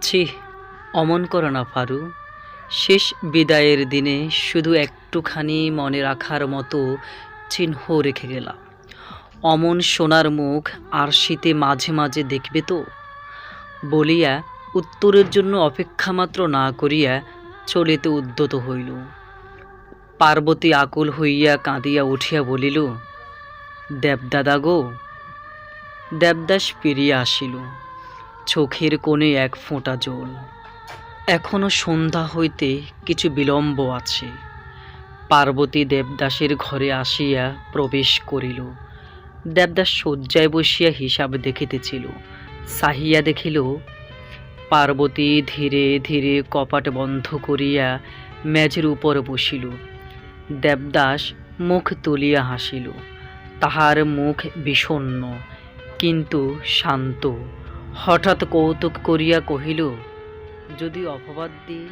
ছি, অমন করো না ফারু। শেষ বিদায়ের দিনে শুধু একটুখানি মনে রাখার মতো চিহ্ন রেখে গেলাম। অমন সোনার মুখ আর শীতে মাঝে মাঝে দেখবে তো, বলিয়া উত্তরের জন্য অপেক্ষা মাত্র না করিয়া চলিতে উদ্যত হইল। পার্বতী আকুল হইয়া কাঁদিয়া উঠিয়া বলিল, দেবদাদা গো। দেবদাস ফিরিয়া আসিল, চোখের কোণে এক ফোঁটা জল। এখনো সন্ধ্যা হইতে কিছু বিলম্ব আছে। পার্বতী দেবদাসের ঘরে আসিয়া প্রবেশ করিল। দেবদাস শয্যায় বসিয়া হিসাব দেখিতেছিল। চাহিয়া দেখিল, পার্বতী ধীরে ধীরে কপাট বন্ধ করিয়া মেঝের উপর বসিল। দেবদাস মুখ তুলিয়া হাসিল। তাহার মুখ বিষণ্ণ কিন্তু শান্ত। হঠাৎ কৌতুক করিয়া কহিল, যদি অপবাদ দিই?